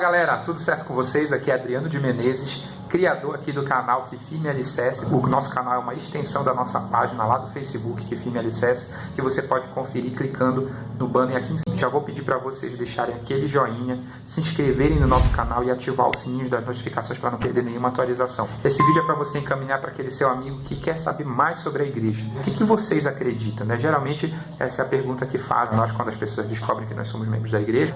Galera, tudo certo com vocês? Aqui é Adriano de Menezes, criador aqui do canal Que Firme Alicerce. O nosso canal é uma extensão da nossa página lá do Facebook, Que Firme Alicerce, que você pode conferir clicando no banner aqui em cima. Já vou pedir para vocês deixarem aquele joinha, se inscreverem no nosso canal e ativar o sininho das notificações para não perder nenhuma atualização. Esse vídeo é para você encaminhar para aquele seu amigo que quer saber mais sobre a igreja. O que vocês acreditam, né? Geralmente essa é a pergunta que fazem nós quando as pessoas descobrem que nós somos membros da igreja.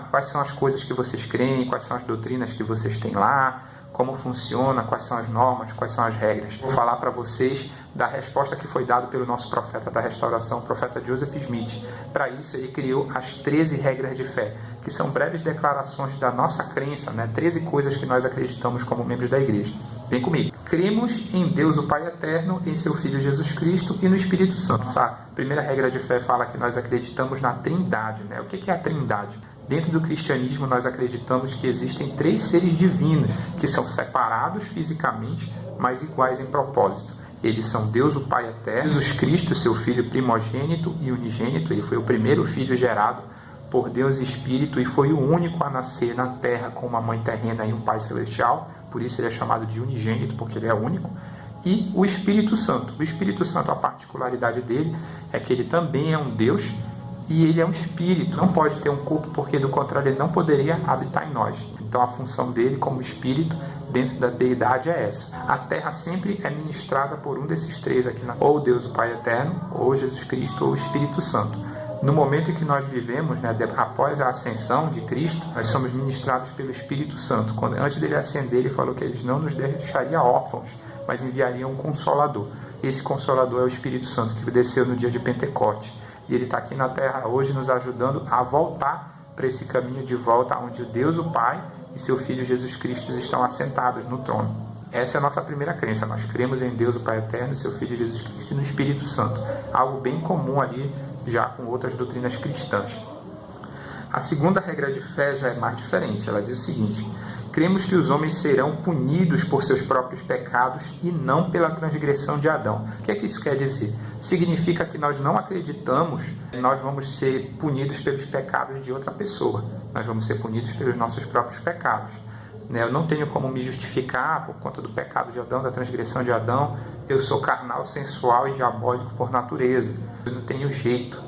Quais são as coisas que vocês creem, quais são as doutrinas que vocês têm lá, como funciona, quais são as normas, quais são as regras. Vou falar para vocês da resposta que foi dada pelo nosso profeta da restauração, o profeta Joseph Smith. Para isso, ele criou as 13 regras de fé, que são breves declarações da nossa crença, né? 13 coisas que nós acreditamos como membros da igreja. Vem comigo. Cremos em Deus, o Pai Eterno, em seu Filho Jesus Cristo e no Espírito Santo. A primeira regra de fé fala que nós acreditamos na Trindade, né? O que é a Trindade? Dentro do cristianismo, nós acreditamos que existem 3 seres divinos, que são separados fisicamente, mas iguais em propósito. Eles são Deus, o Pai Eterno, Jesus Cristo, seu Filho primogênito e unigênito. Ele foi o primeiro filho gerado por Deus Espírito e foi o único a nascer na terra com uma mãe terrena e um Pai celestial. Por isso ele é chamado de unigênito, porque ele é único. E o Espírito Santo. O Espírito Santo, a particularidade dele é que ele também é um Deus e ele é um espírito, não pode ter um corpo, porque do contrário ele não poderia habitar em nós. Então a função dele como espírito dentro da deidade é essa. A terra sempre é ministrada por um desses 3 aqui, ou Deus o Pai Eterno, ou Jesus Cristo, ou o Espírito Santo. No momento em que nós vivemos, né, após a ascensão de Cristo, nós somos ministrados pelo Espírito Santo. Antes dele ascender, ele falou que eles não nos deixaria órfãos, mas enviaria um Consolador. Esse Consolador é o Espírito Santo, que desceu no dia de Pentecostes. E ele está aqui na terra hoje nos ajudando a voltar para esse caminho de volta onde Deus, o Pai, e seu Filho Jesus Cristo estão assentados no trono. Essa é a nossa primeira crença. Nós cremos em Deus, o Pai Eterno, seu Filho Jesus Cristo e no Espírito Santo. Algo bem comum ali já com outras doutrinas cristãs. A segunda regra de fé já é mais diferente. Ela diz o seguinte: cremos que os homens serão punidos por seus próprios pecados e não pela transgressão de Adão. O que é que isso quer dizer? Significa que nós não acreditamos que nós vamos ser punidos pelos pecados de outra pessoa. Nós vamos ser punidos pelos nossos próprios pecados. Eu não tenho como me justificar por conta do pecado de Adão, da transgressão de Adão. Eu sou carnal, sensual e diabólico por natureza. Eu não tenho jeito.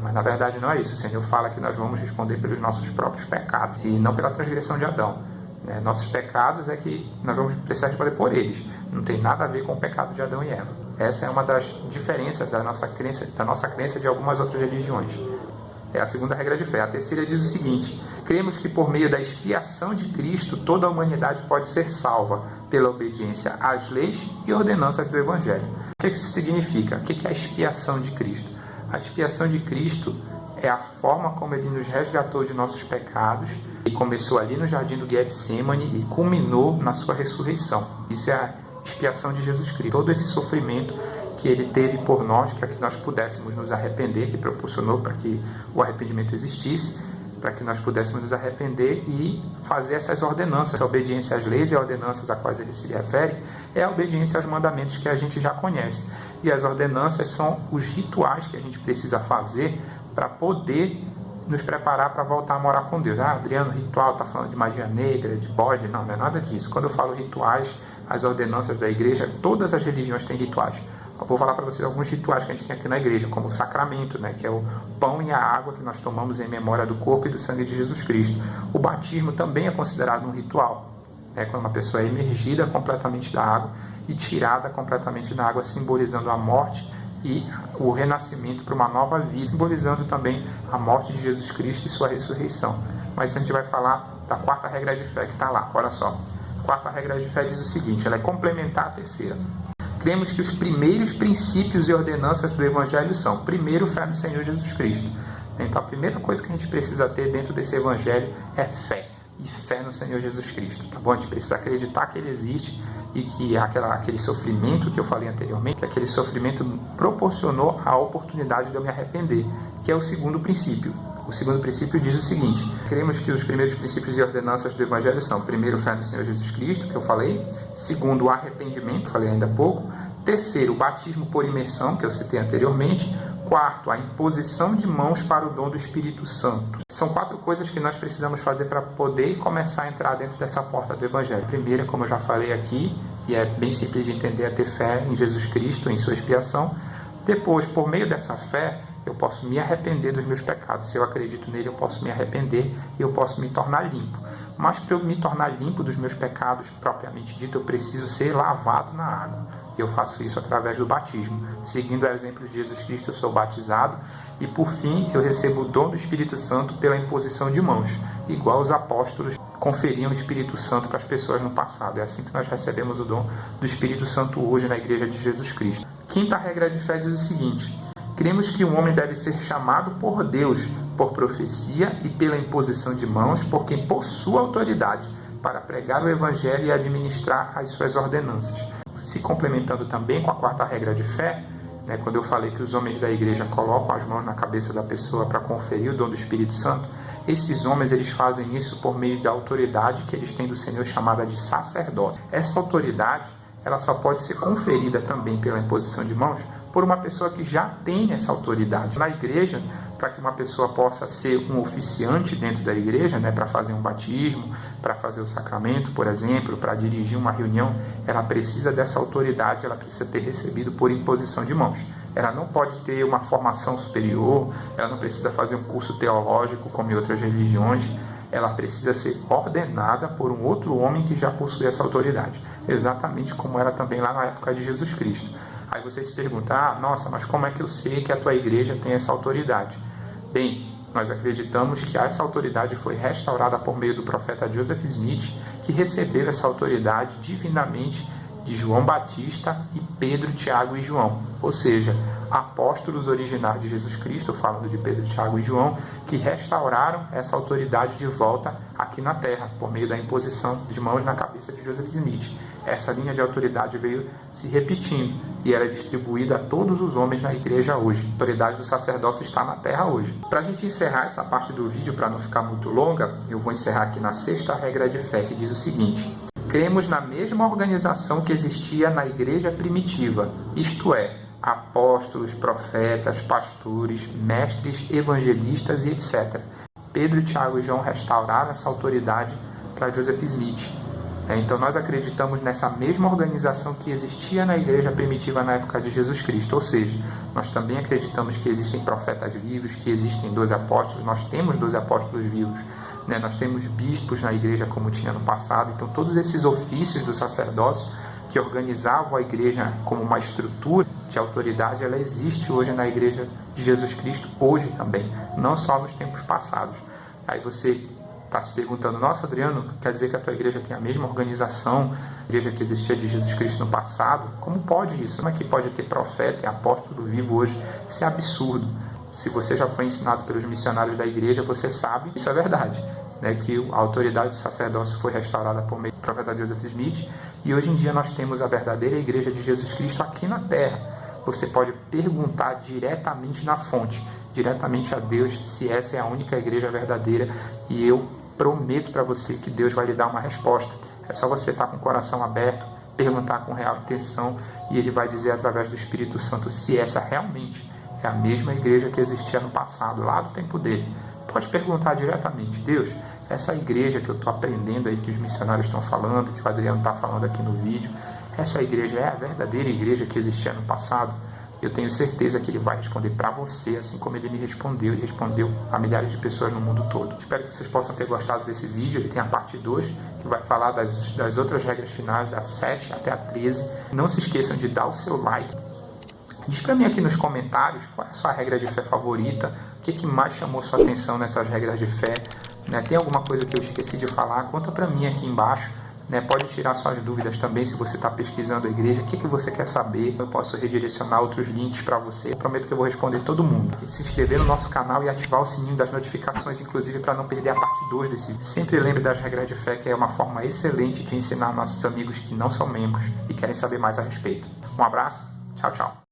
Mas na verdade não é isso. O Senhor fala que nós vamos responder pelos nossos próprios pecados e não pela transgressão de Adão. Nossos pecados é que nós vamos precisar responder por eles. Não tem nada a ver com o pecado de Adão e Eva. Essa é uma das diferenças da nossa crença de algumas outras religiões. É a segunda regra de fé. A terceira diz o seguinte: cremos que por meio da expiação de Cristo toda a humanidade pode ser salva pela obediência às leis e ordenanças do Evangelho. O que isso significa? O que é a expiação de Cristo? A expiação de Cristo é a forma como ele nos resgatou de nossos pecados e começou ali no jardim do Getsemane e culminou na sua ressurreição. Isso é a expiação de Jesus Cristo. Todo esse sofrimento que ele teve por nós para que nós pudéssemos nos arrepender, que proporcionou para que o arrependimento existisse, para que nós pudéssemos nos arrepender e fazer essas ordenanças. A obediência às leis e ordenanças a quais ele se refere é a obediência aos mandamentos que a gente já conhece. E as ordenanças são os rituais que a gente precisa fazer para poder nos preparar para voltar a morar com Deus. Adriano, ritual, está falando de magia negra, de bode? Não é nada disso. Quando eu falo rituais, as ordenanças da igreja, todas as religiões têm rituais. Eu vou falar para vocês alguns rituais que a gente tem aqui na igreja, como o sacramento, que é o pão e a água que nós tomamos em memória do corpo e do sangue de Jesus Cristo. O batismo também é considerado um ritual, quando uma pessoa é emergida completamente da água e tirada completamente da água, simbolizando a morte e o renascimento para uma nova vida, simbolizando também a morte de Jesus Cristo e sua ressurreição. Mas a gente vai falar da quarta regra de fé que está lá, olha só. A quarta regra de fé diz o seguinte, ela é complementar à terceira. Cremos que os primeiros princípios e ordenanças do Evangelho são: primeiro, fé no Senhor Jesus Cristo. Então a primeira coisa que a gente precisa ter dentro desse Evangelho é fé. E fé no Senhor Jesus Cristo, tá bom? A gente precisa acreditar que Ele existe e que aquele sofrimento que eu falei anteriormente, que aquele sofrimento proporcionou a oportunidade de eu me arrepender, que é o segundo princípio. O segundo princípio diz o seguinte: cremos que os primeiros princípios e ordenanças do Evangelho são: primeiro, fé no Senhor Jesus Cristo, que eu falei; segundo, o arrependimento, falei ainda há pouco; terceiro, o batismo por imersão, que eu citei anteriormente; quarto, a imposição de mãos para o dom do Espírito Santo; São 4 coisas que nós precisamos fazer para poder começar a entrar dentro dessa porta do Evangelho. A primeira, como eu já falei aqui, e é bem simples de entender, é ter fé em Jesus Cristo, em sua expiação. Depois, por meio dessa fé, eu posso me arrepender dos meus pecados. Se eu acredito nele, eu posso me arrepender e eu posso me tornar limpo. Mas para eu me tornar limpo dos meus pecados, propriamente dito, eu preciso ser lavado na água. E eu faço isso através do batismo. Seguindo o exemplo de Jesus Cristo, eu sou batizado. E por fim, eu recebo o dom do Espírito Santo pela imposição de mãos, igual os apóstolos conferiam o Espírito Santo para as pessoas no passado. É assim que nós recebemos o dom do Espírito Santo hoje na Igreja de Jesus Cristo. Quinta regra de fé diz o seguinte: cremos que um homem deve ser chamado por Deus, por profecia e pela imposição de mãos, por quem possui autoridade para pregar o Evangelho e administrar as suas ordenanças. Se complementando também com a quarta regra de fé, quando eu falei que os homens da igreja colocam as mãos na cabeça da pessoa para conferir o dom do Espírito Santo, esses homens eles fazem isso por meio da autoridade que eles têm do Senhor, chamada de sacerdócio. Essa autoridade ela só pode ser conferida também pela imposição de mãos por uma pessoa que já tem essa autoridade. Na igreja, para que uma pessoa possa ser um oficiante dentro da igreja, para fazer um batismo, para fazer o sacramento, por exemplo, para dirigir uma reunião, ela precisa dessa autoridade, ela precisa ter recebido por imposição de mãos. Ela não pode ter uma formação superior, ela não precisa fazer um curso teológico como em outras religiões, ela precisa ser ordenada por um outro homem que já possui essa autoridade, exatamente como era também lá na época de Jesus Cristo. Aí você se pergunta, nossa, mas como é que eu sei que a tua igreja tem essa autoridade? Bem, nós acreditamos que essa autoridade foi restaurada por meio do profeta Joseph Smith, que recebeu essa autoridade divinamente de João Batista e Pedro, Tiago e João, ou seja, apóstolos originais de Jesus Cristo, falando de Pedro, Tiago e João, que restauraram essa autoridade de volta aqui na terra, por meio da imposição de mãos na cabeça de Joseph Smith. Essa linha de autoridade veio se repetindo e era distribuída a todos os homens na igreja hoje. A autoridade do sacerdócio está na terra hoje. Para a gente encerrar essa parte do vídeo, para não ficar muito longa, eu vou encerrar aqui na sexta regra de fé, que diz o seguinte: cremos na mesma organização que existia na igreja primitiva, isto é, apóstolos, profetas, pastores, mestres, evangelistas e etc. Pedro, Tiago e João restauraram essa autoridade para Joseph Smith. Então nós acreditamos nessa mesma organização que existia na igreja primitiva na época de Jesus Cristo, ou seja, nós também acreditamos que existem profetas vivos, que existem 12 apóstolos, nós temos 12 apóstolos vivos, nós temos bispos na igreja como tinha no passado, então todos esses ofícios do sacerdócio que organizavam a igreja como uma estrutura de autoridade, ela existe hoje na igreja de Jesus Cristo, hoje também, não só nos tempos passados. Aí você está se perguntando, nossa, Adriano, quer dizer que a tua igreja tem a mesma organização, a igreja que existia de Jesus Cristo no passado? Como pode isso? Como é que pode ter profeta e apóstolo vivo hoje? Isso é absurdo. Se você já foi ensinado pelos missionários da igreja, você sabe, isso é verdade, que a autoridade do sacerdócio foi restaurada por meio do profeta Joseph Smith, e hoje em dia nós temos a verdadeira igreja de Jesus Cristo aqui na terra. Você pode perguntar diretamente na fonte, diretamente a Deus, se essa é a única igreja verdadeira, e eu prometo para você que Deus vai lhe dar uma resposta. É só você estar com o coração aberto, perguntar com real intenção, e Ele vai dizer através do Espírito Santo se essa realmente é a mesma igreja que existia no passado, lá do tempo dele. Pode perguntar diretamente, Deus, essa igreja que eu estou aprendendo aí, que os missionários estão falando, que o Adriano está falando aqui no vídeo, essa igreja é a verdadeira igreja que existia no passado? Eu tenho certeza que Ele vai responder para você, assim como Ele me respondeu e respondeu a milhares de pessoas no mundo todo. Espero que vocês possam ter gostado desse vídeo. Ele tem a parte 2, que vai falar das outras regras finais, das 7 até a 13. Não se esqueçam de dar o seu like. Diz para mim aqui nos comentários qual é a sua regra de fé favorita, o que mais chamou sua atenção nessas regras de fé. Tem alguma coisa que eu esqueci de falar? Conta para mim aqui embaixo. Pode tirar suas dúvidas também se você está pesquisando a igreja, o que você quer saber, eu posso redirecionar outros links para você, eu prometo que eu vou responder todo mundo. Se inscrever no nosso canal e ativar o sininho das notificações, inclusive para não perder a parte 2 desse vídeo. Sempre lembre das regras de fé, que é uma forma excelente de ensinar nossos amigos que não são membros e querem saber mais a respeito. Um abraço, tchau, tchau.